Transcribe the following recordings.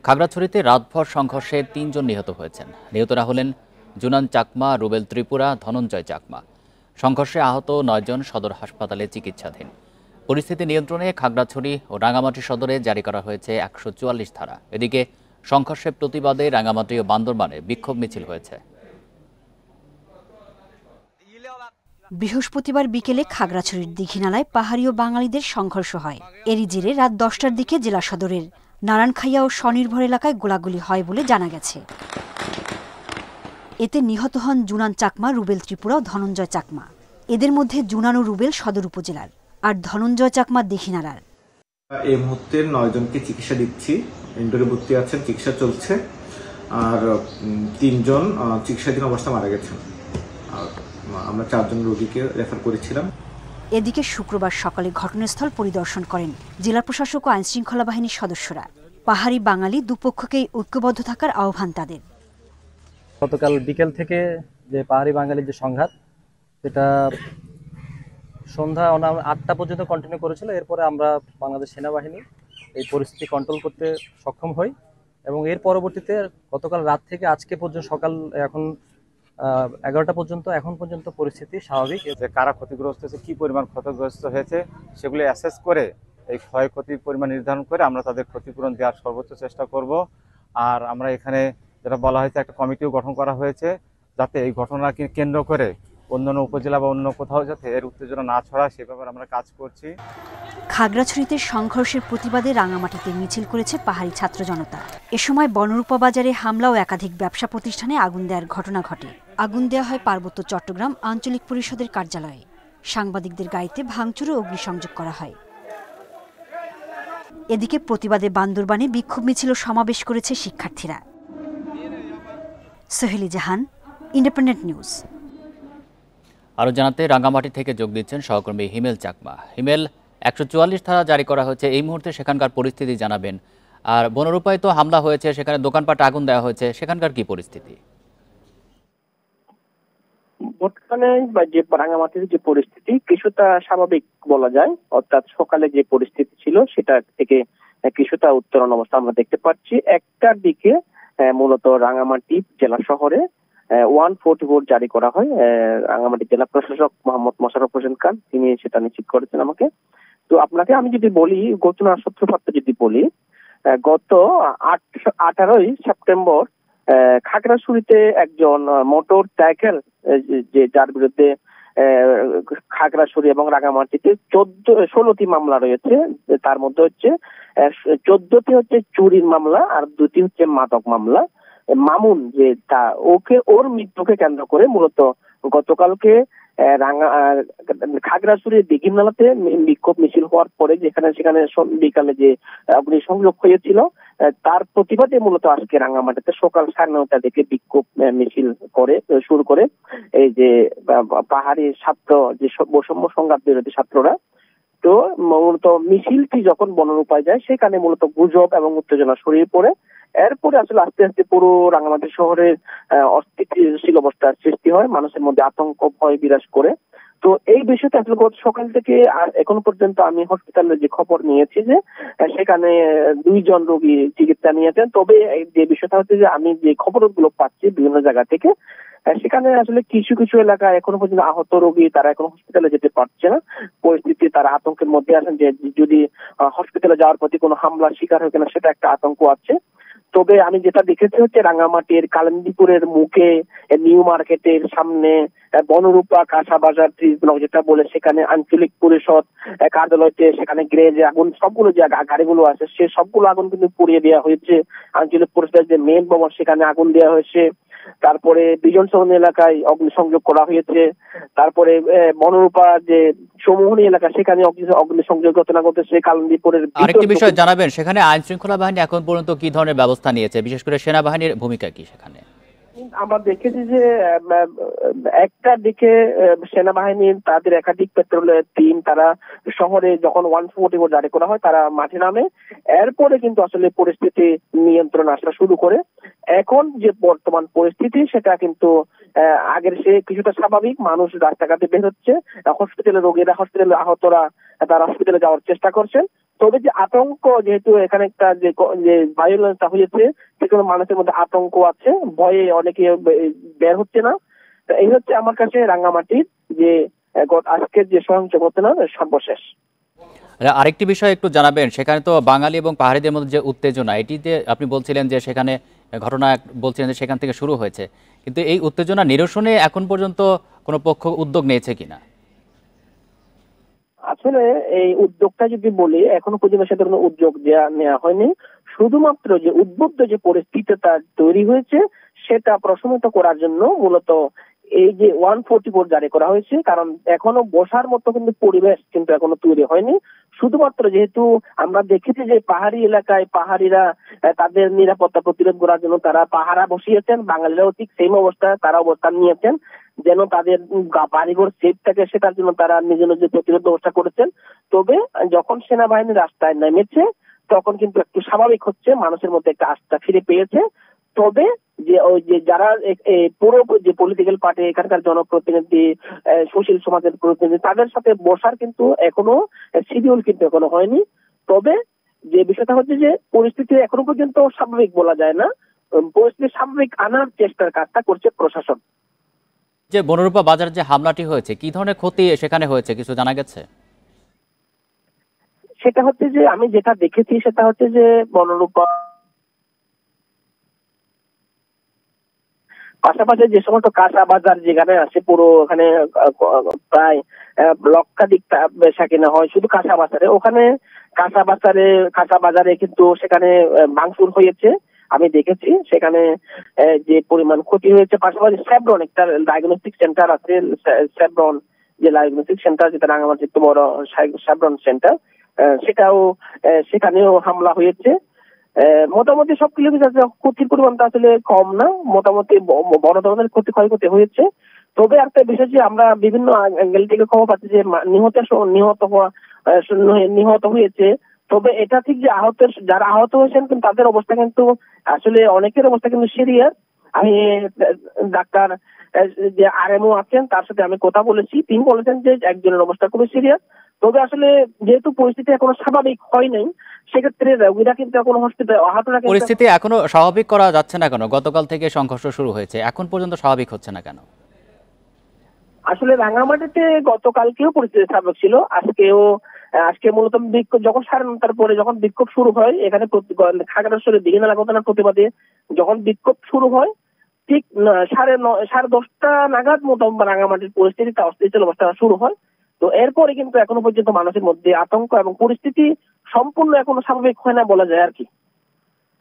খাগড়াছড়িতে রাতভর সংঘর্ষে ৩ জন নিহত হয়েছেন। নিহতরা হলেন জুনান চাকমা, রুবেল ত্রিপুরা, ধনঞ্জয় চাকমা। সংঘর্ষে আহত ৯ জন সদর হাসপাতালে চিকিৎসাধীন। পরিস্থিতি নিয়ন্ত্রণে খাগড়াছড়ি ও রাঙামাটি সদরে জারি করা হয়েছে ১৪৪ ধারা। এদিকে সংঘর্ষের প্রতিবাদে রাঙামাটি ও বান্দরবানে বিক্ষোভ মিছিল হয়েছে। বৃহস্পতিবার বিকেলে খাগড়াছড়ির দীঘিনালায় পাহাড়ি ও বাঙালিদের সংঘর্ষ হয়। এরই জেরে রাত ১০টার দিকে জেলা সদরের নারায়ণখাইয়া ও স্বনির্ভর এলাকায় গোলাগুলি হয় বলে জানা গেছে। এতে নিহত হন জুনান চাকমা, রুবেল ত্রিপুরা ও ধনঞ্জয় চাকমা। এদের মধ্যে জুনান ও রুবেল সদর উপজেলার, আর ধনঞ্জয় চাকমা দীঘিনালার। এই মুহূর্তে 9 জনকে চিকিৎসা দিচ্ছি, ইনডোরে ভর্তি আছেন, চিকিৎসা চলছে। আর 3 জন চিকিৎসাধীন অবস্থা মারা গেছেন। আর আমরা 4 জন রোগীকে রেফার করেছিলাম। এদিকে শুক্রবার সকালে ঘটনাস্থল পরিদর্শন করেন জেলা প্রশাসক ও আইনশৃঙ্খলা বাহিনীর সদস্যরা। পাহাড়ি বাঙালি দুপক্ষকেই ঐক্যবদ্ধ থাকার আহ্বান তাদের। গতকাল বিকেল থেকে যে পাহাড়ি বাঙালির যে সংঘাত, সেটা সন্ধ্যা 8টা পর্যন্ত কন্টিনিউ করেছিল। এরপরে আমরা বাংলাদেশ সেনাবাহিনী এই পরিস্থিতি কন্ট্রোল করতে সক্ষম হই এবং এর পরবর্তীতে গতকাল রাত থেকে আজকে পর্যন্ত সকাল এখন 11টা পর্যন্ত এখন পর্যন্ত পরিস্থিতি স্বাভাবিক। যে কারা ক্ষতিগ্রস্ত হয়েছে, কি পরিমাণ ক্ষতিগ্রস্ত হয়েছে সেগুলো অ্যাসেস করে এই ক্ষয়ক্ষতির পরিমাণ নির্ধারণ করে আমরা তাদের ক্ষতিপূরণ দেওয়ার সর্বোচ্চ চেষ্টা করব। আর আমরা এখানে যেটা বলা হয়েছে, একটা কমিটিও গঠন করা হয়েছে যাতে এই ঘটনাকে কেন্দ্র করে অন্যান্য উপজেলা বা অন্য কোথাও যাতে এর উত্তেজনা না ছড়ায় সে ব্যাপারে আমরা কাজ করছি। খাগড়াছড়িতে সংঘর্ষের প্রতিবাদে রাঙামাটিতে মিছিল করেছে পাহাড়ি ছাত্র জনতা। এ সময় বনরূপা বাজারে হামলা ও একাধিক ব্যবসা প্রতিষ্ঠানে আগুন দেওয়ার ঘটনা ঘটে। আগুন দেওয়া হয় পার্বত্য চট্টগ্রাম আঞ্চলিক পরিষদের কার্যালয়ে। সাংবাদিকদের গাড়িতে ভাঙচুর ও অগ্নিসংযোগ করা হয়। এদিকে প্রতিবাদে বান্দরবানে বিক্ষোভ মিছিল ও সমাবেশ করেছে শিক্ষার্থীরা। সোহেলি জাহান, ইন্ডিপেন্ডেন্ট নিউজ। আরও জানাতে রাঙামাটি থেকে যোগ দিচ্ছেন সহকর্মী হিমেল চাকমা। হিমেল, ১৪৪ ধারা জারি করা হয়েছে, এই মুহূর্তে সেখানকার পরিস্থিতি জানাবেন। আর বনরূপায় তো হামলা হয়েছে, সেখানে দোকানপাটে আগুন দেওয়া হয়েছে, সেখানকার কি পরিস্থিতি? বর্তমানে যে রাঙামাটির যে পরিস্থিতি কিছুটা স্বাভাবিক বলা যায়, অর্থাৎ সকালে যে পরিস্থিতি ছিল সেটা থেকে কিছুটা উত্তরণ অবস্থা আমরা দেখতে পাচ্ছি। একটার দিকে মূলত রাঙামাটি জেলা শহরে 144 জারি করা হয়। রাঙামাটি জেলা প্রশাসক মোহাম্মদ মোশাররফ হোসেন খান তিনি সেটা নিশ্চিত করেছেন আমাকে। তো আপনাকে আমি যদি বলি, ঘটনার সূত্রপাত যদি বলি, গত 18ই সেপ্টেম্বর খাগড়াছড়িতে একজন মোটর সাইকেল যে যার বিরুদ্ধে খাগড়াছড়ি এবং রাঙামাটিতে 16টি মামলা রয়েছে, তার মধ্যে হচ্ছে 14টি হচ্ছে চুরির মামলা আর 2টি হচ্ছে মাদক মামলা। মামুন যে ওর মৃত্যুকে কেন্দ্র করে মূলত গতকালকে খাগড়াছড়ির দীঘিনালাতে বিক্ষোভ মিছিল হওয়ার পরে সেখানে বিকালে যে অগ্নিসংযোগ হয়েছিল তার প্রতিবাদে মূলত আজকে রাঙামাটিতে সকাল 9:30 থেকে বিক্ষোভ মিছিল শুরু করে এই যে পাহাড়ি ছাত্র যে বৈষম্য সংঘাত বিরোধী ছাত্ররা। তো মূলত মিছিলটি যখন বনরূপায় যায় সেখানে মূলত গুজব এবং উত্তেজনা ছড়িয়ে পড়ে। এরপরে আসলে আস্তে আস্তে পুরো রাঙামাটি শহরের অস্থিতিশীল অবস্থার সৃষ্টি হয়, মানুষের মধ্যে আতঙ্ক ভয় বিরাজ করে। তো এই বিষয়টা আসলে গত সকাল থেকে আর এখন পর্যন্ত আমি হসপিটালের যে খবর নিয়েছি যে সেখানে 2 জন রোগী চিকিৎসা নিয়েছেন। তবে যে বিষয়টা হচ্ছে যে আমি যে খবরগুলো পাচ্ছি বিভিন্ন জায়গা থেকে, সেখানে আসলে কিছু কিছু এলাকায় এখনো পর্যন্ত আহত রোগী তারা এখন হসপিটালে যেতে পারছে না। পরিস্থিতি তারা আতঙ্কের মধ্যে আছেন যে যদি হসপিটালে যাওয়ার প্রতি কোনো হামলার শিকার হয় কিনা সেটা একটা আতঙ্ক আছে। তবে আমি যেটা দেখেছি হচ্ছে রাঙামাটির কালিন্দীপুরের মুখে নিউ মার্কেটের সামনে বনরূপা কাঁচা বাজার ত্রিশ ব্লক যেটা বলে সেখানে আঞ্চলিক পরিষদ কার্যালয়তে সেখানে গ্যারেজে আগুন, সবগুলো যে গাড়িগুলো আছে সে সবগুলো আগুন কিন্তু পুড়িয়ে দেওয়া হয়েছে। আঞ্চলিক পরিষদের যে মেন ভবন সেখানে আগুন দেওয়া হয়েছে। তারপরে বিজন সরণ এলাকায় অগ্নিসংযোগ করা হয়েছে। তারপরে বনরূপা যে সমোহনী এলাকা সেখানে অগ্নিসংযোগ ঘটনা ঘটেছে। কালিন্দীপুরের আরেকটি বিষয় জানাবেন, সেখানে আইন শৃঙ্খলা বাহিনী এখন পর্যন্ত কি ধরনের ব্যবস্থা নিয়েছে, বিশেষ করে সেনাবাহিনীর ভূমিকা কি সেখানে? আমরা দেখেছি যে একটা দিকে সেনাবাহিনীর তাদের একাধিক পেট্রোলের টিম তারা শহরে যখন 144 জারি করা হয় তারা মাঠে নামে। এরপরে কিন্তু আসলে পরিস্থিতি নিয়ন্ত্রণ আসা শুরু করে। এখন যে বর্তমান পরিস্থিতি সেটা কিন্তু আগের সে কিছুটা স্বাভাবিক, মানুষ রাস্তাঘাটে বের হচ্ছে, হসপিটালে রোগীরা হসপিটালে আহতরা তারা হসপিটালে যাওয়ার চেষ্টা করছেন। তবে যে আতঙ্ক, যেহেতু এখানে একটা যে ভায়োলেন্সটা হয়েছে, সেখানে মানুষের মধ্যে আতঙ্ক আছে, ভয়ে অনেকে বের হচ্ছে না। এই হচ্ছে আমার কাছে রাঙ্গামাটির যে আজকের যে সহিংস ঘটনা সর্বশেষ। আরেকটি বিষয় একটু জানাবেন, সেখানে তো বাঙালি এবং পাহাড়িদের মধ্যে যে উত্তেজনা, এটিতে আপনি বলছিলেন যে সেখানে ঘটনা বলছিলেন যে সেখান থেকে শুরু হয়েছে, কিন্তু এই উত্তেজনা নিরসনে এখন পর্যন্ত কোনো পক্ষ উদ্যোগ নিয়েছে কিনা? আসলে এই উদ্যোগটা যদি বলি, এখনো পর্যন্ত সে ধরনের উদ্যোগ নেওয়া হয়নি। শুধুমাত্র যে উদ্বুদ্ধ যে পরিস্থিতিটা তৈরি হয়েছে সেটা প্রশমিত করার জন্য মূলত এই যে 144 জারি করা হয়েছে। কারণ এখনো বসার মতো কিন্তু পরিবেশ কিন্তু এখনো তৈরি হয়নি। শুধুমাত্র যেহেতু আমরা দেখেছি যে পাহাড়ি এলাকায় পাহাড়িরা তাদের নিরাপত্তা প্রতিরোধ করার জন্য তারা পাহারা বসিয়েছেন, বাঙালিরাও ঠিক সেম অবস্থায় তারা অবস্থান নিয়েছেন যেন তাদের বাড়িঘর সেফ থাকে, সেটার জন্য তারা নিজের নিজের প্রতিরোধ ব্যবস্থা করেছেন। তবে যখন সেনাবাহিনী রাস্তায় নেমেছে তখন কিন্তু একটু স্বাভাবিক হচ্ছে, মানুষের মধ্যে একটা আস্থা ফিরে পেয়েছে। তবে যে ওই যে যারা পুরো যে পলিটিক্যাল পার্টি, এখানকার জনপ্রতিনিধি, সুশীল সমাজের প্রতিনিধি, তাদের সাথে বসার কিন্তু এখনো শিডিউল কিন্তু এখনো হয়নি। তবে যে বিষয়টা হচ্ছে যে পরিস্থিতি এখনো পর্যন্ত স্বাভাবিক বলা যায় না, পরিস্থিতি স্বাভাবিক আনার চেষ্টার কাজটা করছে প্রশাসন। যে বনরূপা বাজার যে হামলাটি হয়েছে, কি ধরনের ক্ষতি সেখানে হয়েছে কিছু জানা গেছে? সেটা হচ্ছে যে আমি যেটা দেখেছি সেটা হচ্ছে যে বনরূপা পাশাপাশি যে সমস্ত কাঁচা বাজার যেখানে আছে, পুরো ওখানে প্রায় লক্ষাধিক বেচা কেনা হয় শুধু কাঁচা বাজারে। ওখানে কাঁচা বাজারে কিন্তু সেখানে ভাঙচুর হয়েছে, আমি দেখেছি সেখানে যে পরিমাণ ক্ষতি হয়েছে। পাশাপাশি স্যাব্রন একটা ডায়াগনস্টিক সেন্টার আছে, স্যাব্রন যে ডায়াগনস্টিক সেন্টার, যেটা রাঙামাটির একটু বড় স্যাব্রন সেন্টার, সেখানেও হামলা হয়েছে। মোটামুটি সব কিলোমিটার ক্ষতির পরিমাণটা আসলে কম না, মোটামুটি বড় ধরনের ক্ষয়ক্ষতি হয়েছে। তবে একটা বিষয় যে আমরা বিভিন্ন অ্যাঙ্গেল থেকে খবর পাচ্ছি যে নিহত হয়েছে। তবে এটা ঠিক যে যারা আহত হয়েছেন কিন্তু তাদের অবস্থা কিন্তু আসলে অনেকের অবস্থা কিন্তু সিরিয়াস। আমি ডাক্তার যে আরএমও আছেন তার সাথে আমি কথা বলেছি, তিনি বলেছেন যে একজনের অবস্থা খুবই সিরিয়াস। তবে আসলে যেহেতু পরিস্থিতি এখনো স্বাভাবিক হয় নাই, সেক্ষেত্রে রোগীরা কিন্তু এখনো হসপিটালে আহতরা পরিস্থিতি এখনো স্বাভাবিক করা যাচ্ছে না কেন? গতকাল থেকে সংঘর্ষ শুরু হয়েছে, এখন পর্যন্ত স্বাভাবিক হচ্ছে না কেন? আসলে রাঙামাটিতে গতকালকেও পরিস্থিতি স্বাভাবিক ছিল, আজকে মূলত বিক্ষোভ যখন 9:30টার পরে যখন বিক্ষোভ শুরু হয় এখানে খাগড়াছড়ির দিঘিনালা ঘটনার প্রতিবাদে যখন বিক্ষোভ শুরু হয়, ঠিক 9:30 নাগাদ মোটামুটি রাঙামাটির পরিস্থিতিটা অস্থিতিশীল অবস্থা শুরু হয়। তো এরপরে কিন্তু এখনো পর্যন্ত মানুষের মধ্যে আতঙ্ক এবং পরিস্থিতি সম্পূর্ণ এখনো স্বাভাবিক হয় না বলা যায় আর কি।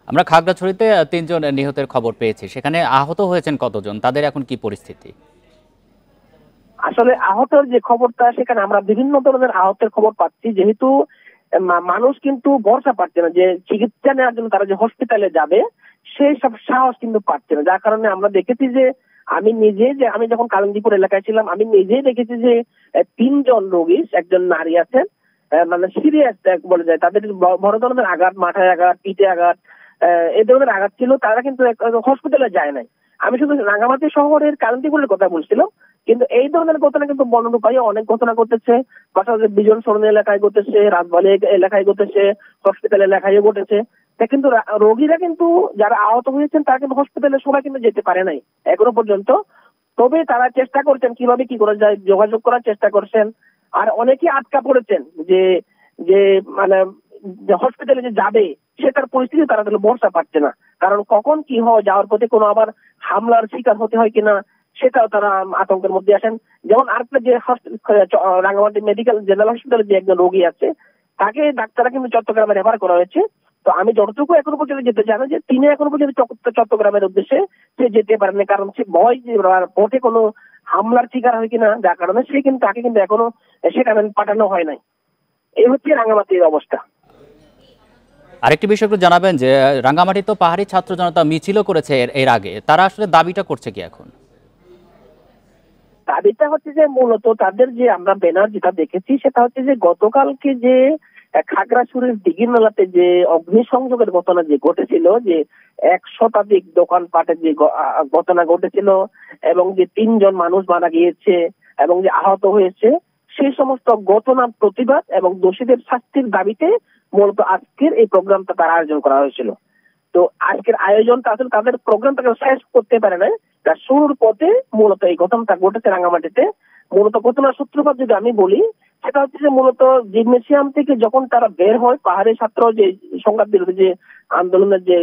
আমরা খাগড়াছড়িতে 3 জন নিহতের খবর পেয়েছি, সেখানে আহত হয়েছেন কতজন, তাদের এখন কি পরিস্থিতি? আসলে আহতের যে খবরটা, সেখানে আমরা বিভিন্ন ধরনের আহতের খবর পাচ্ছি। যেহেতু মানুষ কিন্তু ভরসা পাচ্ছে না যে চিকিৎসা নেওয়ার জন্য তারা যে হসপিটালে যাবে, সেই সব সাহস কিন্তু পাচ্ছে না। যার কারণে আমরা দেখেছি যে আমি যখন কালিন্দীপুর এলাকায় ছিলাম, আমি নিজেই দেখেছি যে 3 জন রোগী, একজন নারী আছেন, মানে সিরিয়াস বলে যায়, তাদের বড় ধরনের আঘাত, মাথায় আঘাত, পিঠে আঘাত, এই ধরনের আঘাত ছিল, তারা কিন্তু হসপিটালে যায় নাই। আমি শুধু রাঙ্গামাটি শহরের কালিন্দীপুরের কথা বলছিলাম, কিন্তু এই ধরনের ঘটনা কিন্তু বনরূপায় অনেক ঘটনা ঘটেছে। পাশাপাশি বিজন সরণ এলাকায় ঘটেছে, রাজবাড়ী এলাকায় ঘটেছে, হসপিটাল এলাকায় ঘটেছে। কিন্তু রোগীরা কিন্তু যারা আহত হয়েছেন তারা কিন্তু হসপিটালে সবাই কিন্তু যেতে পারে নাই এখনো পর্যন্ত। তবে তারা চেষ্টা করছেন কিভাবে কি করা যায়, যোগাযোগ করার চেষ্টা করছেন। আর অনেকে আটকা পড়েছেন যে মানে হসপিটালে যে যাবে সেটার পরিস্থিতি তারা ভরসা পাচ্ছে না, কারণ কখন কি হয়, যাওয়ার পথে কোনো আবার হামলার শিকার হতে হয় কিনা সেটাও তারা আতঙ্কের মধ্যে আসেন। যেমন আরেকটা যে রাঙ্গামাটি মেডিকেল জেনারেল হসপিটালে যে একজন রোগী আছে, তাকে ডাক্তাররা কিন্তু চট্টগ্রামে রেফার করা হয়েছে। তো আমি যতটুকু এখনো পর্যন্ত যেতে জানি যে তিনি এখনো পর্যন্ত চট্টগ্রামের উদ্দেশ্যে সে যেতে পারেনি, কারণ সে ভয় যে পথে কোনো হামলার শিকার হয় কিনা, যার কারণে তাকে কিন্তু এখনো সেখানে পাঠানো হয় নাই। এই হচ্ছে রাঙ্গামাটির অবস্থা। আরেকটি বিষয় একটু জানাবেন যে রাঙ্গামাটি তো পাহাড়ি ছাত্র জনতা মিছিলও করেছে এর আগে, তারা আসলে দাবিটা করছে কি এখন? দাবিটা হচ্ছে যে মূলত তাদের যে আমরা ব্যানার যেটা দেখেছি সেটা হচ্ছে যে গতকালকে যে খাগড়াছড়ির দিঘিনালাতে যে অগ্নিসংযোগের ঘটনা যে ঘটেছিল, যে 100 শতাধিক দোকানপাটের যে ঘটনা ঘটেছিল এবং যে 3 জন মানুষ মারা গিয়েছে এবং যে আহত হয়েছে, সেই সমস্ত ঘটনা প্রতিবাদ এবং দোষীদের শাস্তির দাবিতে মূলত আজকের এই প্রোগ্রামটা তার আয়োজন করা হয়েছিল। তো আজকের আয়োজনটা আসলে তাদের প্রোগ্রামটাকে শেষ করতে পারে না, তার শুরুর পথে মূলত এই ঘটনাটা ঘটেছে রাঙামাটিতে। মূলত ঘটনার সূত্রপাত যদি আমি বলি, সেটা হচ্ছে যে মূলত জিমনেসিয়াম থেকে যখন তারা বের হয়, পাহাড়ি ছাত্র যে সংঘাত বিরোধী যে আন্দোলনের যে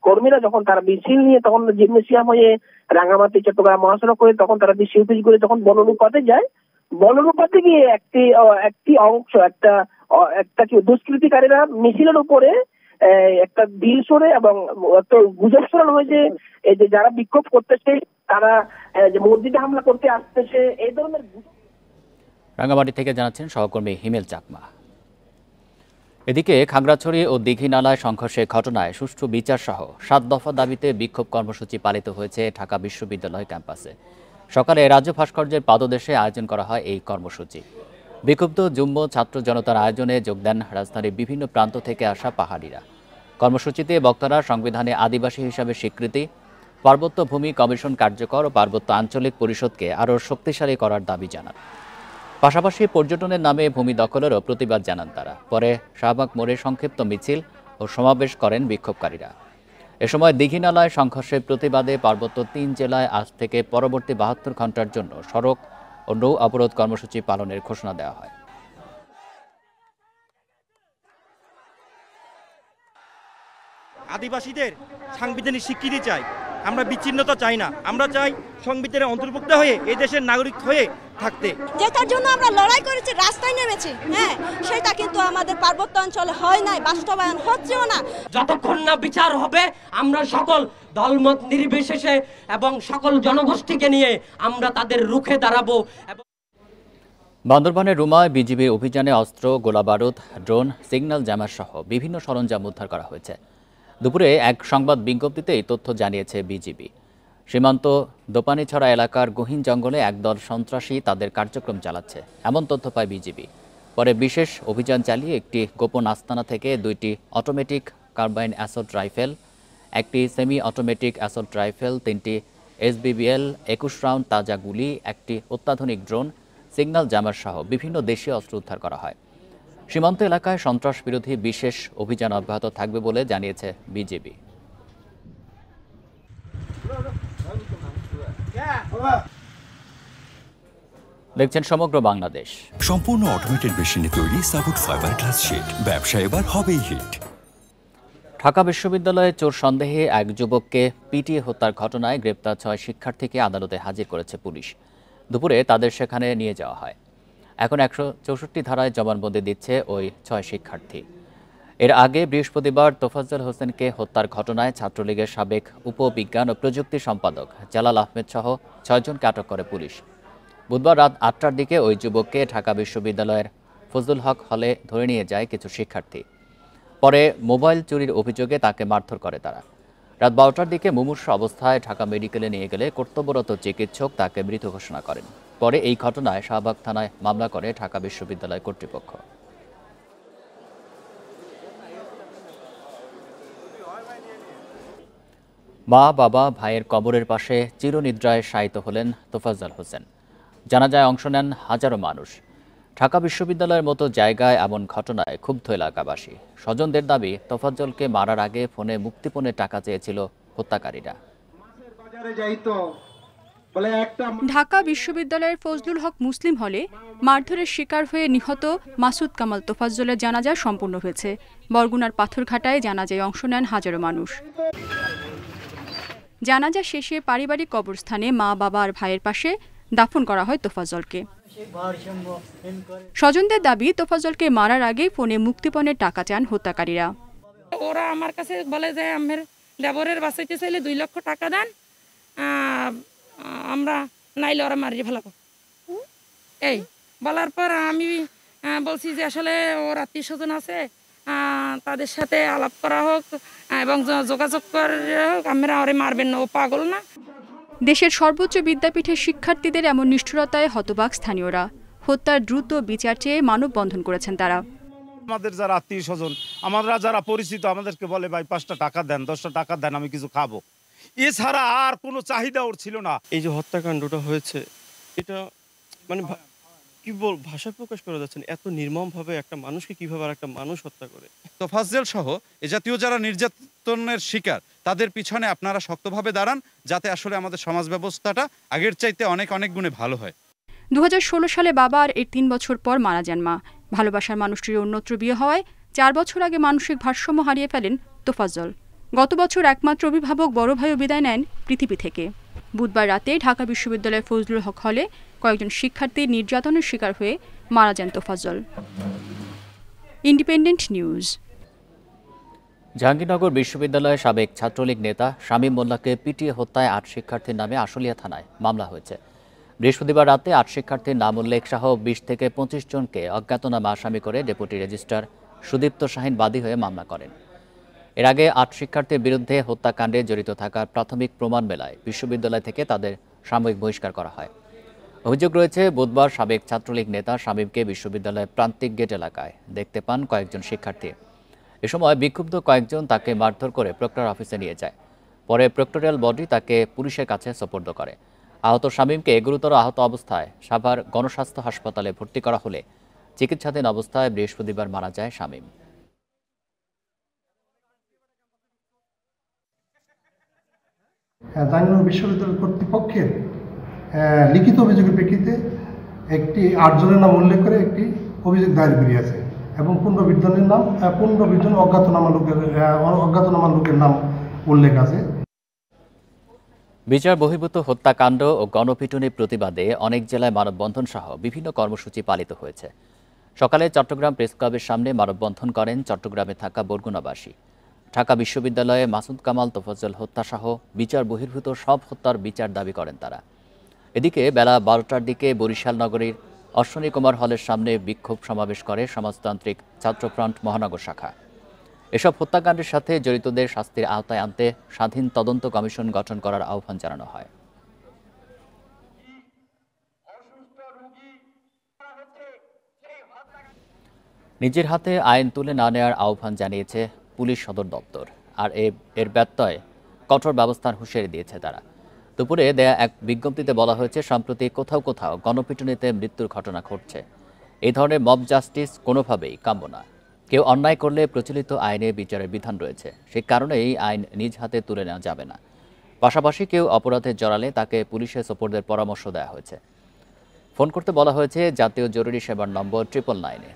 কর্মীরা যখন তারা মিছিল নিয়ে তখন জিমনেসিয়াম হয়ে রাঙামাটি চট্টগ্রাম মহাসড়ক হয়ে তখন তারা ডিসি অফিস করে যখন বনরূপাতে যায়, বনরূপাতে গিয়ে একটি অংশ একটা কি দুষ্কৃতিকারীরা মিছিলের উপরে একটা বিল সরে এবং গুজব ছড়ানো হয়েছে এই যে যারা বিক্ষোভ করতেছে তারা যে মসজিদে হামলা করতে আসতেছে, এই ধরনের। রাঙ্গামাটি থেকে জানাচ্ছেন সহকর্মী হিমেল চাকমা। এদিকে খাগড়াছড়ি ও দীঘিনালায় সংঘর্ষের ঘটনায় সুষ্ঠু বিচার সহ 7 দফা দাবিতে বিক্ষোভ কর্মসূচি পালিত হয়েছে ঢাকা বিশ্ববিদ্যালয় ক্যাম্পাসে। সকালে রাজ্য ভাস্কর্যের পাদদেশে আয়োজন করা হয় এই কর্মসূচি। বিক্ষুব্ধ যুগ্ম ছাত্র জনতার আয়োজনে যোগ দেন রাজধানীর বিভিন্ন প্রান্ত থেকে আসা পাহাড়িরা। কর্মসূচিতে বক্তারা সংবিধানে আদিবাসী হিসাবে স্বীকৃতি, পার্বত্য ভূমি কমিশন কার্যকর ও পার্বত্য আঞ্চলিক পরিষদকে আরও শক্তিশালী করার দাবি জানান। পাশাপাশি পর্যটনের নামে ভূমি দখলেরও প্রতিবাদ জানান তারা। পরে শাহবাগ মোড়ে সংক্ষিপ্ত মিছিল ও সমাবেশ করেন বিক্ষোভকারীরা। এ সময় দীঘিনালায় সংঘর্ষের প্রতিবাদে পার্বত্য 3 জেলায় আজ থেকে পরবর্তী 72 ঘণ্টার জন্য সড়ক ও নৌ অবরোধ কর্মসূচি পালনের ঘোষণা দেওয়া হয়। আদিবাসীদের সাংবিধানিক স্বীকৃতি চাই, আমরা বিচ্ছিন্নতা চাই না। আমরা চাই সংবিধানের অন্তর্ভুক্ত হয়ে এই দেশের নাগরিক হয়ে থাকতে। যেটার জন্য আমরা লড়াই করেছি, রাস্তায় নেমেছি, হ্যাঁ, সেটা কিন্তু আমাদের পার্বত্য অঞ্চলে হয় নাই, বাস্তবায়ন হচ্ছেও না। যতক্ষণ না বিচার হবে আমরা সকল দলমত নির্বিশেষে এবং সকল জনগোষ্ঠীকে নিয়ে আমরা তাদের রুখে দাঁড়াবো। বান্দরবানের রুমায় বিজিবির অভিযানে অস্ত্র, গোলাবারুদ, ড্রোন, সিগন্যাল জ্যামার সহ বিভিন্ন সরঞ্জাম উদ্ধার করা হয়েছে। দুপুরে এক সংবাদ বিজ্ঞপ্তিতে এই তথ্য জানিয়েছে বিজিবি। সীমান্ত দোপানিছড়া এলাকার গহীন জঙ্গলে একদল সন্ত্রাসী তাদের কার্যক্রম চালাচ্ছে, এমন তথ্য পায় বিজিবি। পরে বিশেষ অভিযান চালিয়ে একটি গোপন আস্তানা থেকে 2টি অটোমেটিক কার্বাইন অ্যাসল্ট রাইফেল, একটি সেমি অটোমেটিক অ্যাসল্ট রাইফেল, 3টি SBBL 21 রাউন্ড তাজা গুলি, একটি অত্যাধুনিক ড্রোন, সিগন্যাল জ্যামার সহ বিভিন্ন দেশীয় অস্ত্র উদ্ধার করা হয়। সীমান্ত এলাকায় সন্ত্রাস বিরোধী বিশেষ অভিযান অব্যাহত থাকবে বলে জানিয়েছে বিজিবি। দেখছেন সমগ্র বাংলাদেশ। সম্পূর্ণ অটোমেটেড মেশিনে তৈরি সাপোর্ট ফাইবার গ্লাস শীট, ব্যবসা এবার হবেই হিট। ঢাকা বিশ্ববিদ্যালয়ে চোর সন্দেহে এক যুবককে পিটিয়ে হত্যার ঘটনায় গ্রেপ্তার 6 শিক্ষার্থীকে আদালতে হাজির করেছে পুলিশ। দুপুরে তাদের সেখানে নিয়ে যাওয়া হয়। এখন 164 ধারায় জবানবন্দি দিচ্ছে ওই 6 শিক্ষার্থী। এর আগে বৃহস্পতিবার তোফাজ্জল হোসেনকে হত্যার ঘটনায় ছাত্রলীগের সাবেক উপবিজ্ঞান ও প্রযুক্তি সম্পাদক জালাল আহমেদ সহ 6 জনকে আটক করে পুলিশ। বুধবার রাত 8টার দিকে ওই যুবককে ঢাকা বিশ্ববিদ্যালয়ের ফজলুল হক হলে ধরে নিয়ে যায় কিছু শিক্ষার্থী। পরে মোবাইল চুরির অভিযোগে তাকে মারধর করে তারা। রাত 12টার দিকে মুমূর্ষু অবস্থায় ঢাকা মেডিকেলে নিয়ে গেলে কর্তব্যরত চিকিৎসক তাকে মৃত ঘোষণা করেন। পরে এই ঘটনায় শাহবাগ থানায় মামলা করে ঢাকা বিশ্ববিদ্যালয় কর্তৃপক্ষ। মা, বাবা, ভাইয়ের কবরের পাশে চিরনিদ্রায় শায়িত হলেন তোফাজ্জল হোসেন। জানাজায় অংশ নেন হাজারো মানুষ। ঢাকা বিশ্ববিদ্যালয়ের মতো জায়গায় এমন ঘটনায় ক্ষুব্ধ এলাকাবাসী। স্বজনদের দাবি, তোফাজ্জলকে মারার আগে ফোনে মুক্তিপণের টাকা চেয়েছিল হত্যাকারীরা। ঢাকা বিশ্ববিদ্যালয়ের ফজলুল হক মুসলিম হলে মারধরের শিকার হয়ে নিহত মাসুদ কামাল তোফাজ্জলের জানাজা সম্পন্ন হয়েছে। বরগুনার পাথরঘাটায় জানাজায় অংশ নেন হাজারো মানুষ। জানাজা শেষে পারিবারিক কবরস্থানে মা, বাবা আর ভাইয়ের পাশে দাফন করা হয় তোফাজ্জলকে। স্বজনদের দাবি, তোফাজ্জলকে মারার আগে ফোনে মুক্তিপণের টাকা চান হত্যাকারীরা। ওরা আমার কাছে বলে যে আমার লেবরের বাঁচাইতে চাইলে 2 লক্ষ টাকা দেন, আমরা নাইলে ওরা মারিয়ে ফেলাবো। এই বলার পর আমি বলছি যে আসলে ওর আত্মীয় স্বজন আছে, তাদের সাথে আলাপ করা হোক এবং যোগাযোগ করা হোক, আমরা ওরে মারবেন না, ও পাগল না। দেশের সর্বোচ্চ বিদ্যাপীঠের শিক্ষার্থীদের এমন নিষ্ঠুরতায় হতবাক স্থানীয়রা। হত্যার দ্রুত বিচার চেয়ে মানববন্ধন করেছেন তারা। আমাদের যারা আত্মীয় স্বজন, আমরা যারা পরিচিত, আমাদেরকে বলে ভাই 5টা টাকা দেন, 10টা টাকা দেন, আমি কিছু খাবো। এছাড়া আর কোনো চাহিদা ওর ছিল না। এই যে হত্যাকাণ্ডটা হয়েছে, এটা মানে কি ভাষায় প্রকাশ করা যাচ্ছে না, এত নির্মমভাবে একটা মানুষকে কিভাবে আর একটা মানুষ হত্যা করে। তোফাজ্জল সহ এ জাতীয় যারা নির্যাতনের শিকার তাদের পিছনে আপনারা শক্তভাবে দাঁড়ান, যাতে আসলে আমাদের সমাজ ব্যবস্থাটা আগের চাইতে অনেক অনেক গুণে ভালো হয়। 2016 সালে বাবা আর এর 3 বছর পর মারা যান মা। ভালোবাসার মানুষটির অন্যত্র বিয়ে হওয়ায় 4 বছর আগে মানসিক ভারসাম্য হারিয়ে ফেলেন তোফাজ্জল। গত বছর একমাত্র অভিভাবক বড় ভাইও বিদায় নেন পৃথিবী থেকে। বুধবার রাতে ঢাকা বিশ্ববিদ্যালয়ের ফজলুল হক হলে কয়েকজন শিক্ষার্থী নির্যাতনের শিকার হয়ে মারা যান তোফাজ্জল। Independent news. জাহাঙ্গীরনগর বিশ্ববিদ্যালয়ের সাবেক ছাত্রলীগ নেতা শামীম মোল্লাকে পিটিয়ে হত্যায় 8 শিক্ষার্থীর নামে আশুলিয়া থানায় মামলা হয়েছে। বৃহস্পতিবার রাতে 8 শিক্ষার্থীর নাম উল্লেখ সহ 20 থেকে 25 জনকে অজ্ঞাতনামা আসামি করে ডেপুটি রেজিস্ট্রার সুদীপ্ত শাহিন বাদী হয়ে মামলা করেন। এর আগে 8 শিক্ষার্থীর বিরুদ্ধে হত্যাকাণ্ডে জড়িত থাকার প্রাথমিক প্রমাণ মেলায় বিশ্ববিদ্যালয় থেকে তাদের সাময়িক বহিষ্কার করা হয়। অভিযোগ রয়েছে, বুধবার সাবেক ছাত্রলীগ নেতা শামীমকে বিশ্ববিদ্যালয়ের প্রান্তিক গেট এলাকায় দেখতে পান কয়েকজন শিক্ষার্থী। এ সময় বিক্ষুব্ধ কয়েকজন তাকে মারধর করে প্রক্টর অফিসে নিয়ে যায়। পরে প্রক্টোরিয়াল বডি তাকে পুলিশের কাছে সোপর্দ করে। আহত শামীমকে গুরুতর আহত অবস্থায় সাভার গণস্বাস্থ্য হাসপাতালে ভর্তি করা হলে চিকিৎসাধীন অবস্থায় বৃহস্পতিবার মারা যায় শামীম। জাহাঙ্গীরনগর বিশ্ববিদ্যালয় কর্তৃপক্ষের লিখিত অভিযোগের প্রেক্ষিতে একটি 8 জনের নাম উল্লেখ করে একটি অভিযোগ দায়ের করিয়াছে এবং পুনর্বিজ্ঞান অজ্ঞাতনামা লোকের নাম উল্লেখ আছে। বিচার বহির্ভূত হত্যাকাণ্ড ও গণপিটুনির প্রতিবাদে অনেক জেলায় মানববন্ধন সহ বিভিন্ন কর্মসূচি পালিত হয়েছে। সকালে চট্টগ্রাম প্রেস ক্লাবের সামনে মানববন্ধন করেন চট্টগ্রামে থাকা বরগুনাবাসী। ঢাকা বিশ্ববিদ্যালয়ে মাসুদ কামাল তোফাজ্জল হত্যা সহ বিচার বহির্ভূত সব হত্যার বিচার দাবি করেন তারা। এদিকে বেলা 12টার দিকে বরিশাল নগরীর অশ্বনী কুমার হলের সামনে বিক্ষোভ সমাবেশ করে সমাজতান্ত্রিক ছাত্রফ্রন্ট মহানগর শাখা। এসব হত্যাকাণ্ডের সাথে জড়িতদের শাস্তির আওতায় আনতে স্বাধীন তদন্ত কমিশন গঠন করার আহ্বান জানানো হয়। নিজের হাতে আইন তুলে না নেওয়ার আহ্বান জানিয়েছে পুলিশ সদর দপ্তর, আর এর ব্যত্যয় কঠোর ব্যবস্থার হুঁশিয়ারি দিয়েছে তারা। দুপুরে দেয়া এক বিজ্ঞপ্তিতে বলা হয়েছে, সম্প্রতি কোথাও কোথাও গণপিটুনিতে মৃত্যুর ঘটনা ঘটছে। এই ধরনের মব জাস্টিস কোনোভাবেই কাম্য না। কেউ অন্যায় করলে প্রচলিত আইনে বিচারের বিধান রয়েছে, সে কারণে এই আইন নিজ হাতে তুলে নেওয়া যাবে না। পাশাপাশি কেউ অপরাধে জড়ালে তাকে পুলিশে সোপর্দের পরামর্শ দেওয়া হয়েছে। ফোন করতে বলা হয়েছে জাতীয় জরুরি সেবার নম্বর 999-এ।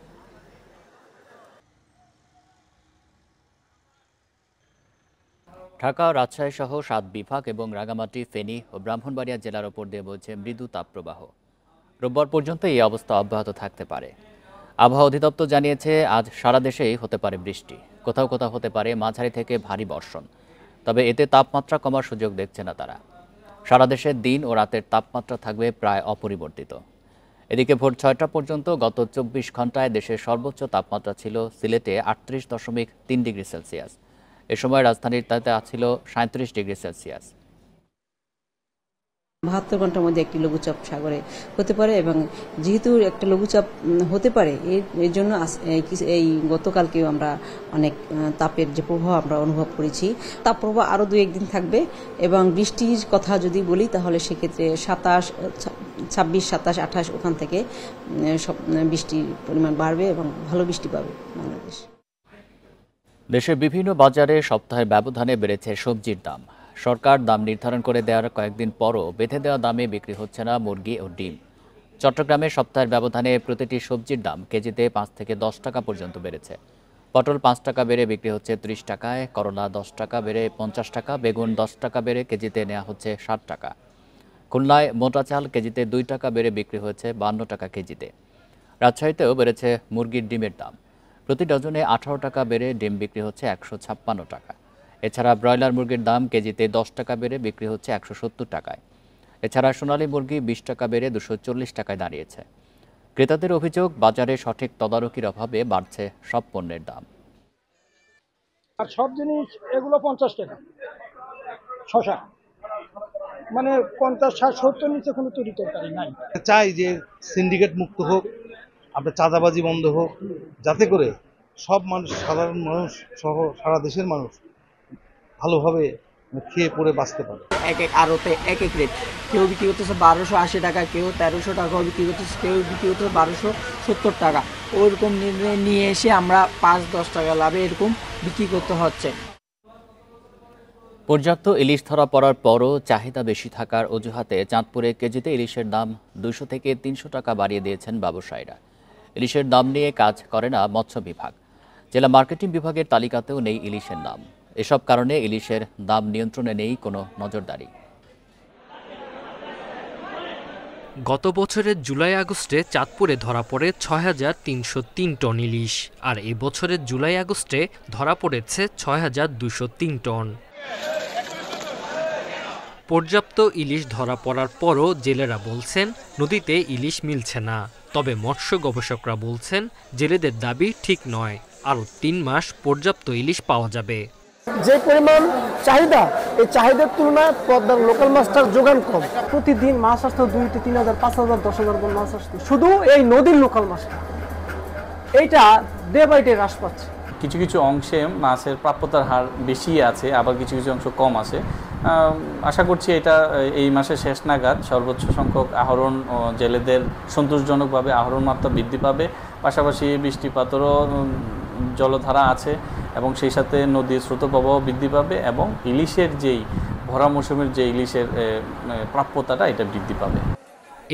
ঢাকা, রাজশাহী সহ 7 বিভাগ এবং রাঙামাটি, ফেনী ও ব্রাহ্মণবাড়িয়া জেলার ওপর দিয়ে বইছে মৃদু তাপপ্রবাহ। রোববার পর্যন্ত এই অবস্থা অব্যাহত থাকতে পারে। আবহাওয়া অধিদপ্তর জানিয়েছে, আজ সারা দেশেই হতে পারে বৃষ্টি, কোথাও কোথাও হতে পারে মাঝারি থেকে ভারী বর্ষণ। তবে এতে তাপমাত্রা কমার সুযোগ দেখছে না তারা। সারা দেশে দিন ও রাতের তাপমাত্রা থাকবে প্রায় অপরিবর্তিত। এদিকে ভোর 6টা পর্যন্ত গত 24 ঘন্টায় দেশের সর্বোচ্চ তাপমাত্রা ছিল সিলেটে 38.3 ডিগ্রি সেলসিয়াস। এ সময় রাজধানীর তাতে ছিল 37 ডিগ্রি সেলসিয়াস। 72 ঘন্টার মধ্যে একটি লঘুচাপ সাগরে হতে পারে এবং যেহেতু একটা লঘুচাপ হতে পারে এর জন্য এই গতকালকেও আমরা অনেক তাপের যে প্রভাব আমরা অনুভব করেছি। তাপপ্রবাহ আরও 2-1 দিন থাকবে এবং বৃষ্টির কথা যদি বলি তাহলে সেক্ষেত্রে 27, 26, 27, 28 ওখান থেকে সব বৃষ্টির পরিমাণ বাড়বে এবং ভালো বৃষ্টি পাবে বাংলাদেশ। দেশের বিভিন্ন বাজারে সপ্তাহের ব্যবধানে বেড়েছে সবজির দাম। সরকার দাম নির্ধারণ করে দেওয়ার কয়েকদিন পরও বেঁধে দেওয়া দামে বিক্রি হচ্ছে না মুরগি ও ডিম। চট্টগ্রামে সপ্তাহের ব্যবধানে প্রতিটি সবজির দাম কেজিতে 5 থেকে 10 টাকা পর্যন্ত বেড়েছে। পটল 5 টাকা বেড়ে বিক্রি হচ্ছে 30 টাকায়, করলা 10 টাকা বেড়ে 50 টাকা, বেগুন 10 টাকা বেড়ে কেজিতে নেওয়া হচ্ছে 60 টাকা। খুলনায় মোটা চাল কেজিতে 2 টাকা বেড়ে বিক্রি হচ্ছে 52 টাকা কেজিতে। রাজশাহীতেও বেড়েছে মুরগির ডিমের দাম। প্রতি ডজনে 18 টাকা বেড়ে ডিম বিক্রি হচ্ছে 156 টাকা। এছাড়া ব্রয়লার মুরগির দাম কেজিতে 10 টাকা বেড়ে বিক্রি হচ্ছে 170 টাকায়। এছাড়া সোনালী মুরগি 20 টাকা বেড়ে 240 টাকায় দাঁড়িয়েছে। ক্রেতাদের অভিযোগ, বাজারে সঠিক তদারকির অভাবে বাড়ছে সব পণ্যের দাম। আর সব জিনিস এগুলো 50 টাকা, শশা মানে 50, 60, 70 নিচে কোনো তৈরি তরকারি নাই। চাই যে সিন্ডিকেট মুক্ত হোক, আপনার চাঁদাবাজি বন্ধ হোক, যাতে করে সব মানুষ, সাধারণ মানুষ সহ সারা দেশের মানুষ ভালোভাবে খেয়ে পরে বাঁচতে পারে। এক এক আড়তে এক এক রেট, কেউ বিক্রি করতেছে 1280 টাকা, কেউ 1300 টাকাও বিক্রি করতেছে, কেউ বিক্রি করতেছে 1270 টাকা। ওইরকম নিয়ে এসে আমরা 5-10 টাকা লাভে এরকম বিক্রি করতে হচ্ছে। পর্যাপ্ত ইলিশ ধরা পড়ার পরও চাহিদা বেশি থাকার অজুহাতে চাঁদপুরে কেজিতে ইলিশের দাম 200 থেকে 300 টাকা বাড়িয়ে দিয়েছেন ব্যবসায়ীরা। ইলিশের দাম নিয়ে কাজ করে না মৎস্য বিভাগ, জেলা মার্কেটিং বিভাগের তালিকাতেও নেই ইলিশের নাম। এসব কারণে ইলিশের দাম নিয়ন্ত্রণে নেই কোনো নজরদারি। গত বছরের জুলাই আগস্টে চাঁদপুরে ধরা পড়ে ৬৩০৩ টন ইলিশ, আর এবছরের জুলাই আগস্টে ধরা পড়েছে ৬২০৩ টন। পর্যাপ্ত ইলিশ ধরা পড়ার পরও জেলেরা বলছেন নদীতে ইলিশ মিলছে না। তবে মৎস্য গবেষকরা বলছেন জেলেদের দাবি ঠিক নয়, আরও ৩ মাস পর্যাপ্ত ইলিশ পাওয়া যাবে। যে পরিমাণ চাহিদা, এই চাহিদার তুলনায় পদ্মার লোকাল মাছটার যোগান কম। প্রতিদিন মাছ আসতো 2-3,000, 5,000, 10,000 করে মাছ আসতো শুধু এই নদীর লোকাল মাছটা। এইটা ডে বাই ডে হ্রাস পাচ্ছে। কিছু কিছু অংশে মাছের প্রাপ্যতার হার বেশি আছে, আবার কিছু কিছু অংশ কম আছে। আশা করছি এটা এই মাসের শেষ নাগাদ সর্বোচ্চ সংখ্যক আহরণ জেলেদের সন্তোষজনকভাবে আহরণ মাত্রা বৃদ্ধি পাবে। পাশাপাশি বৃষ্টিপাতেরও জলধারা আছে এবং সেই সাথে নদীর স্রোতপ্রবাহ বৃদ্ধি পাবে এবং ইলিশের যেই ভরা মৌসুমের যে ইলিশের প্রাপ্যতাটা এটা বৃদ্ধি পাবে।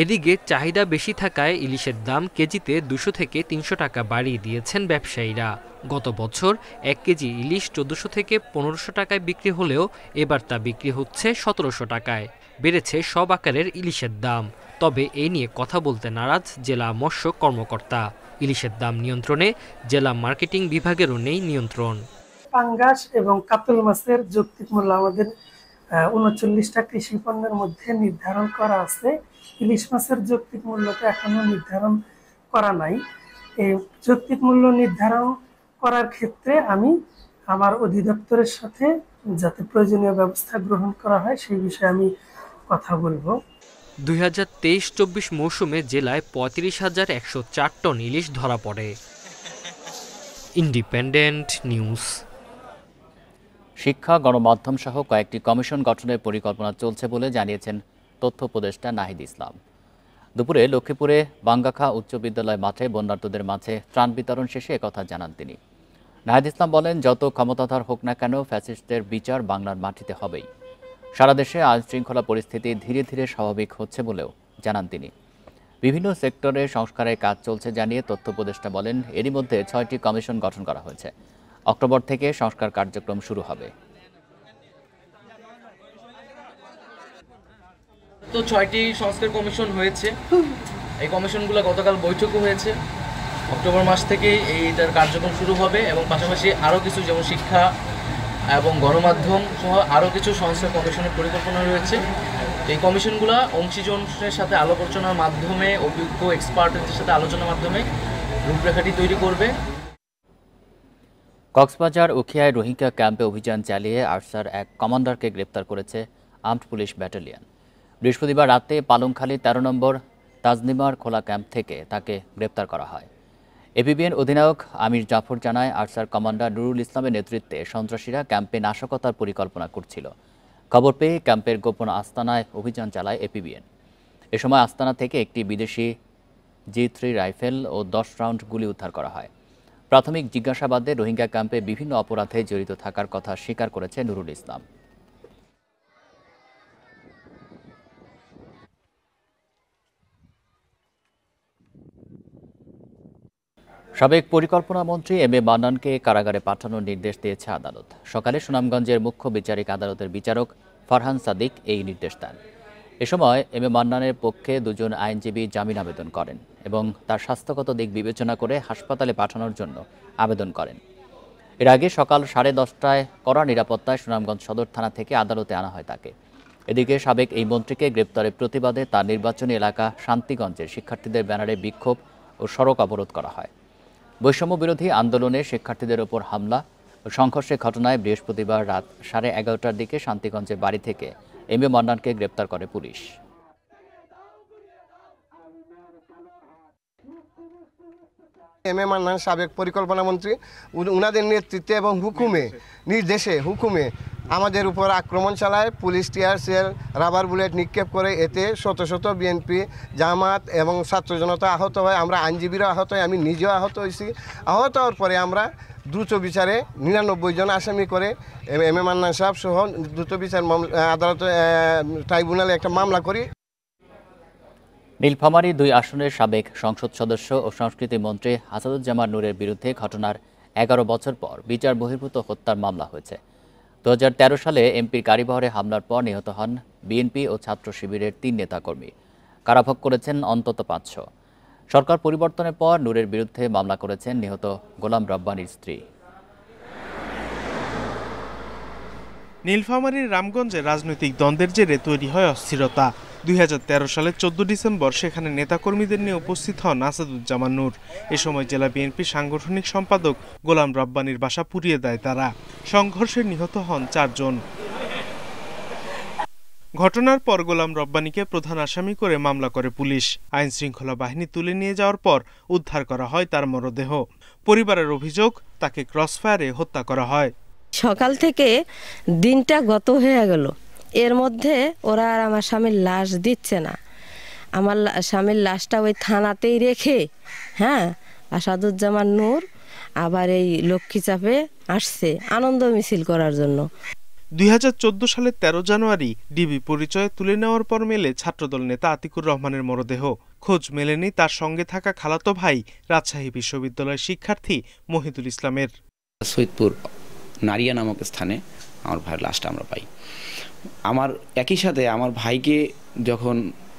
এদিকে চাহিদা বেশি থাকায় ইলিশের দাম কেজিতে 200 থেকে 300 টাকা বাড়িয়ে দিয়েছেন ব্যবসায়ীরা। গত বছর 1 কেজি ইলিশ 1400 থেকে 1500 টাকায় বিক্রি হলেও এবার তা বিক্রি হচ্ছে 1700 টাকায়। বেড়েছে সব আকারের ইলিশের দাম। তবে এই নিয়ে কথা বলতে নারাজ জেলা মৎস্য কর্মকর্তা। ইলিশের দাম নিয়ন্ত্রণে জেলা মার্কেটিং বিভাগেরও নেই নিয়ন্ত্রণ। পাঙ্গাস এবং কাতল মাছের যৌক্তিক মূল্য আমাদের 39টা কৃষি পণ্যের মধ্যে নির্ধারণ করা আছে। ইলিশ মাছের যৌক্তিক মূল্যটা এখনো নির্ধারণ করা নাই। এই যৌক্তিক মূল্য নির্ধারণ করার ক্ষেত্রে আমি আমার অধিদপ্তরের সাথে যাতে প্রয়োজনীয় ব্যবস্থা গ্রহণ করা হয় সেই বিষয়ে আমি কথা বলবো। 2023-24 মৌসুমে জেলায় 35,104 টন ইলিশ ধরা পড়ে। Independent news. শিক্ষা, গণমাধ্যম সহ কয়েকটি কমিশন গঠনের পরিকল্পনা চলছে বলে জানিয়েছেন তথ্য উপদেষ্টা নাহিদ ইসলাম। দুপুরে লক্ষ্মীপুরে বাঙ্গাখা উচ্চ বিদ্যালয় মাঠে বন্যার্তদের মাঝে ত্রাণ বিতরণ শেষে একথা জানান তিনি। নাহিদ ইসলাম বলেন, যত ক্ষমতাধর হোক না কেন ফ্যাসিস্টদের বিচার বাংলার মাটিতে হবেই। সারা দেশে আইন শৃঙ্খলা পরিস্থিতি ধীরে ধীরে স্বাভাবিক হচ্ছে বলেও জানান তিনি। বিভিন্ন সেক্টরে সংস্কারের কাজ চলছে জানিয়ে তথ্য উপদেষ্টা বলেন, এরই মধ্যে 6টি কমিশন গঠন করা হয়েছে। অক্টোবর থেকে সংস্কার কার্যক্রম শুরু হবে। তো 6টি সংস্কার কমিশন হয়েছে। এই কমিশনগুলো গতকাল বৈঠকও হয়েছে। অক্টোবর মাস থেকেই এইটার কার্যক্রম শুরু হবে এবং পাশাপাশি আরও কিছু যেমন শিক্ষা এবং গণমাধ্যম সহ আরও কিছু সংস্কার কমিশনের পরিকল্পনা রয়েছে। এই কমিশনগুলো অংশীজনের সাথে আলোচনার মাধ্যমে, অভিজ্ঞ এক্সপার্টদের সাথে আলোচনার মাধ্যমে রূপরেখাটি তৈরি করবে। কক্সবাজার উখিয়ায় রোহিঙ্গা ক্যাম্পে অভিযান চালিয়ে আরসার এক কমান্ডারকে গ্রেপ্তার করেছে আর্মড পুলিশ ব্যাটালিয়ন। বৃহস্পতিবার রাতে পালংখালী 13 নম্বর তাজনিমার খোলা ক্যাম্প থেকে তাকে গ্রেপ্তার করা হয়। এপিবিএন অধিনায়ক আমির জাফর জানায়, আরসার কমান্ডার নুরুল ইসলামের নেতৃত্বে সন্ত্রাসীরা ক্যাম্পে নাশকতার পরিকল্পনা করছিল। খবর পেয়ে ক্যাম্পের গোপন আস্তানায় অভিযান চালায় এপিবিএন। এ সময় আস্তানা থেকে একটি বিদেশি G3 রাইফেল ও 10 রাউন্ড গুলি উদ্ধার করা হয়। প্রাথমিক জিজ্ঞাসাবাদে রোহিঙ্গা ক্যাম্পে বিভিন্ন অপরাধে জড়িত থাকার কথা স্বীকার করেছে নুরুল ইসলাম। সাবেক পরিকল্পনা মন্ত্রী এম এ মান্নানকে কারাগারে পাঠানোর নির্দেশ দিয়েছে আদালত। সকালে সুনামগঞ্জের মুখ্য বিচারিক আদালতের বিচারক ফারহান সাদিক এই নির্দেশ দেন। এ সময় এম এ মান্নানের পক্ষে 2 জন আইনজীবী জামিন আবেদন করেন এবং তার স্বাস্থ্যগত দিক বিবেচনা করে হাসপাতালে পাঠানোর জন্য আবেদন করেন। এর আগে সকাল 10:30টায় কড়া নিরাপত্তায় সুনামগঞ্জ সদর থানা থেকে আদালতে আনা হয় তাকে। এদিকে সাবেক এই মন্ত্রীকে গ্রেপ্তারের প্রতিবাদে তার নির্বাচনী এলাকা শান্তিগঞ্জের শিক্ষার্থীদের ব্যানারে বিক্ষোভ ও সড়ক অবরোধ করা হয়। বৈষম্য বিরোধী আন্দোলনে শিক্ষার্থীদের ওপর হামলা ও সংঘর্ষের ঘটনায় বৃহস্পতিবার রাত 11:30টার দিকে শান্তিগঞ্জের বাড়ি থেকে এম এ মান্নানকে গ্রেপ্তার করে পুলিশ। এম এ মান্নান সাবেক পরিকল্পনা মন্ত্রী, উনাদের নেতৃত্বে এবং হুকুমে আমাদের উপর আক্রমণ চালায়, police tear shell rubber bullet নিক্ষেপ করে। এতে শত শত বিএনপি জামাত এবং ছাত্র জনতা আহত হয়, আমরা আইনজীবীরা আহত হয়, আমি নিজেও আহত হয়েছি। আহত হওয়ার পরে আমরা দ্রুত বিচারে 99 জন আসামি করে এম এ মান্নান সাহেব সহ দ্রুত বিচার আদালত ট্রাইব্যুনালে একটা মামলা করি। নীলফামারী 2 আসনের সাবেক সংসদ সদস্য ও সংস্কৃতি মন্ত্রী আসাদুজ্জামান নূরের বিরুদ্ধে ঘটনার 11 বছর পর বিচার বহির্ভূত হত্যার মামলা হয়েছে। 2013 সালে এমপির গাড়িবহরে হামলার পর নিহত হন বিএনপি ও ছাত্র শিবিরের 3 নেতাকর্মী। কারাভোগ করেছেন অন্তত 500। সরকার পরিবর্তনের পর নূরের বিরুদ্ধে মামলা করেছেন নিহত গোলাম রব্বানীর স্ত্রী। নীলফামারীর রামগঞ্জে রাজনৈতিক দ্বন্দ্বের জেরে তৈরি হয় অস্থিরতা। 2013 সালের 14 ডিসেম্বর সেখানে নেতাকর্মীদের নিয়ে উপস্থিত হন আসাদুজ্জামান নূর। এ সময় জেলা বিএনপির সাংগঠনিক সম্পাদক গোলাম রব্বানীর বাসা পুড়িয়ে দেয় তারা। সংঘর্ষে নিহত হন 4 জন। ঘটনার পর গোলাম রব্বানীকে প্রধান আসামি করে মামলা করে পুলিশ। আইন শৃঙ্খলা বাহিনী তুলে নিয়ে যাওয়ার পর উদ্ধার করা হয় তার মরদেহ। পরিবারের অভিযোগ, তাকে ক্রসফায়ারে হত্যা করা হয়। সকাল থেকে দিনটা গত হয়ে গেল, এর মধ্যে ওরা আর আমার স্বামীর লাশ দিচ্ছে না। আমার স্বামীর লাশটা ওই থানাতেই রেখে আসাদুজ্জামান নূর আবার এই লক্ষ্মীচাপে আসছে আনন্দ মিছিল করার জন্য। 2014 সালের 13 জানুয়ারি ডিবি পরিচয়ে তুলে নেওয়ার পর মেলে ছাত্রদল নেতা আতিকুর রহমানের মরদেহ। খোঁজ মেলেনি তার সঙ্গে থাকা খালাতো ভাই রাজশাহী বিশ্ববিদ্যালয়ের শিক্ষার্থী মহিদুল ইসলামের। সৈয়দপুর নারিয়া নামক স্থানে আমার ভাইয়ের লাশটা আমরা পাই। আমার একই সাথে আমার ভাইকে যখন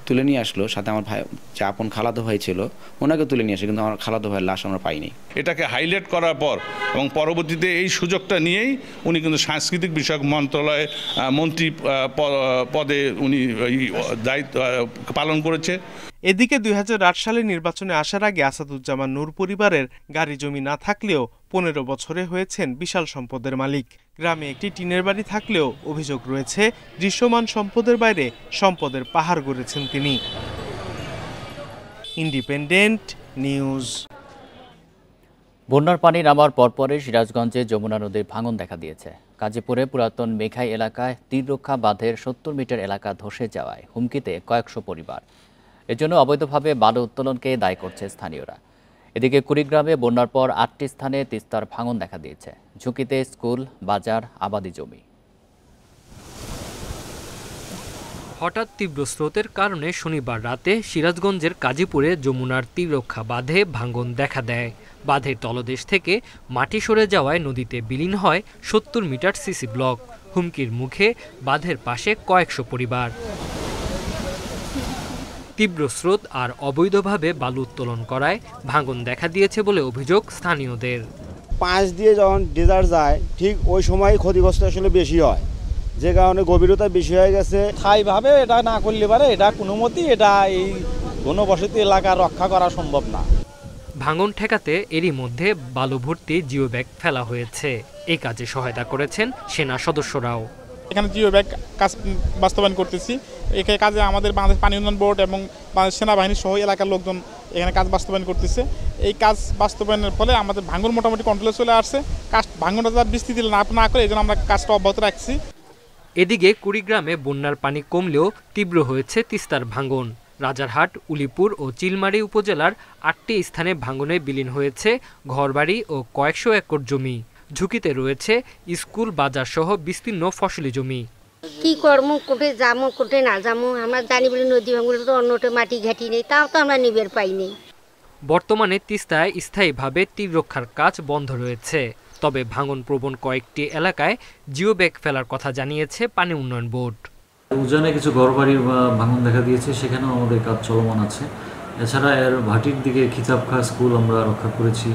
তুলে নিয়ে আসলো, সাথে আমার ভাই যে আপন খালাতো ভাই ছিল ওনাকে তুলে নিয়ে আসে, কিন্তু আমার খালাতো ভাইয়ের লাশ আমরা পাইনি। এটাকে হাইলাইট করার পর এবং পরবর্তীতে এই সুযোগটা নিয়েই উনি কিন্তু সাংস্কৃতিক বিষয়ক মন্ত্রণালয়ে মন্ত্রী পদে উনি দায়িত্ব পালন করেছে। এদিকে 2008 সালে নির্বাচনে আসার আগে আসাদুজ্জামান নূর পরিবারের গাড়ি জমি না থাকলেও 15 বছরে হয়েছেন বিশাল সম্পদের মালিক। গ্রামে একটি টিনের বাড়ি থাকলেও অভিযোগ রয়েছে দৃশ্যমান সম্পদের বাইরে সম্পদের পাহাড় গড়েছেন তিনি। Independent news. বন্যার পানি নামার পরপরই সিরাজগঞ্জে যমুনা নদীর ভাঙন দেখা দিয়েছে। গাজীপুরে পুরাতন মেঘাই এলাকায় তীররক্ষা বাঁধের 70 মিটার এলাকা ধসে যাওয়ায় হুমকিতে কয়েকশো পরিবার। এজন্য অবৈধভাবে বালু উত্তোলনকে দায়ী করছে স্থানীয়রা। এদিকে কুড়িগ্রামে বন্যার পর 8টি স্থানে তিস্তার ভাঙন দেখা দিয়েছে। ঝুঁকিতে স্কুল, বাজার, আবাদি জমি। হঠাৎ তীব্র স্রোতের কারণে শনিবার রাতে সিরাজগঞ্জের কাজীপুরে যমুনার তীররক্ষা বাঁধে ভাঙন দেখা দেয়। বাঁধের তলদেশ থেকে মাটি সরে যাওয়ায় নদীতে বিলীন হয় 70 মিটার সিসি ব্লক। হুমকির মুখে বাঁধের পাশে কয়েকশো পরিবার। তীব্র স্রোত আর অবৈধভাবে বালু উত্তোলন করায় ভাঙন দেখা দিয়েছে বলে অভিযোগ স্থানীয়দের। পাঁচ দিয়ে যখন ডেজার্ট যায় ঠিক ওই সময় ক্ষতিগ্রস্ত আসলে বেশি হয়, যে কারণে গভীরতা বেশি হয়ে গেছে। স্থায়ীভাবে এটা না করলে পারে এটা কোনো মতেই এটা এই ঘনবসতি এলাকা রক্ষা করা সম্ভব না। ভাঙন ঠেকাতে এরই মধ্যে বালু ভর্তি জিও ব্যাগ ফেলা হয়েছে। এই কাজে সহায়তা করেছেন সেনা সদস্যরাও। এখানে জিও ব্যাগ কাজ বাস্তবায়ন করতেছি। এই কাজে আমাদের বাংলাদেশ পানি উন্নয়ন বোর্ড এবং বাংলাদেশ সেনাবাহিনী সহ এলাকার লোকজন এখানে কাজ বাস্তবায়ন করতেছে। এই কাজ বাস্তবায়নের ফলে আমাদের ভাঙন মোটামুটি কন্ট্রোলে চলে আসছে। কাজ ভাঙনটা যার বিস্তৃতি না করে এই জন্য আমরা কাজটা অব্যাহত রাখছি। এদিকে কুড়িগ্রামে বন্যার পানি কমলেও তীব্র হয়েছে তিস্তার ভাঙন। রাজারহাট, উলিপুর ও চিলমারী উপজেলার 8টি স্থানে ভাঙনে বিলীন হয়েছে ঘরবাড়ি ও কয়েকশো একর জমি। ঝুঁকিতে রয়েছে স্কুল, বাজার সহ বিস্তীর্ণ ফসলি জমি। কি কর্ম কোটে যামো কোটে না যামো আমরা জানি বলে নদী ভাঙলে তো অন্যটা মাটি ঘাটি নেই, তাও তো আমরা নিবের পাইনি। বর্তমানে তিস্তায় স্থায়ীভাবে তীর রক্ষার কাজ বন্ধ রয়েছে। তবে ভাঙন প্রবণ কয়েকটি এলাকায় জিও ব্যাগ ফেলার কথা জানিয়েছে পানি উন্নয়ন বোর্ড। উজানে কিছু ঘরবাড়ির ভাঙন দেখা দিয়েছে, সেখানেও আমাদের কাজ চলমান আছে। এছাড়া এর ভাটির দিকে খিতাবখা স্কুল আমরা রক্ষা করেছি।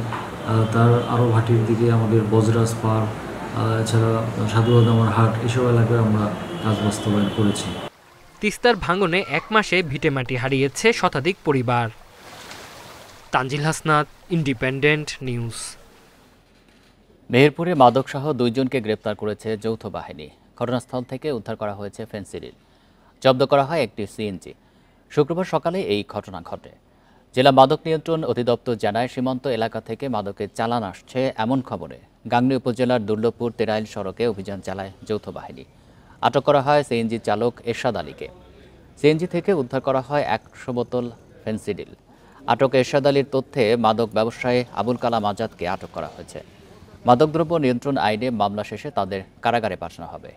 তার আরও ভাটির দিকে আমাদের বজরাজ পার, এছাড়া সাধুবাদামার হাট, এসব এলাকায় আমরা কাজ বাস্তবায়ন করেছি। তিস্তার ভাঙনে 1 মাসে ভিটেমাটি হারিয়েছে শতাধিক পরিবার। Tanjil Hasnat, independent news. মেহেরপুরে মাদকসহ 2 জনকে গ্রেপ্তার করেছে যৌথ বাহিনী। ঘটনাস্থল থেকে উদ্ধার করা হয়েছে ফেনসিডিল। জব্দ করা হয় একটি সিএনজি। শুক্রবার সকালে এই ঘটনা ঘটে। জেলা মাদক নিয়ন্ত্রণ অধিদপ্তর জানায়, সীমান্ত এলাকা থেকে মাদকের চালান আসছে এমন খবরে গাংনী উপজেলার দুর্লভপুর তেরাইল সড়কে অভিযান চালায় যৌথ বাহিনী। আটক করা হয় সিএনজি চালক এরশাদ আলীকে। সিএনজি থেকে উদ্ধার করা হয় 100 বোতল ফেন্সিডিল। আটক এরশাদ আলীর তথ্যে মাদক ব্যবসায়ী আবুল কালাম আজাদকে আটক করা হয়েছে। মাদকদ্রব্য নিয়ন্ত্রণ আইনে মামলা শেষে তাদের কারাগারে পাঠানো হবে।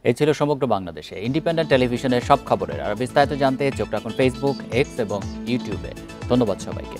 এই ছিল সমগ্র বাংলাদেশে ইন্ডিপেন্ডেন্ট টেলিভিশনের সব খবরের। আর বিস্তারিত জানতে চোখ রাখুন ফেসবুক, এক্স এবং ইউটিউবে। ধন্যবাদ সবাইকে।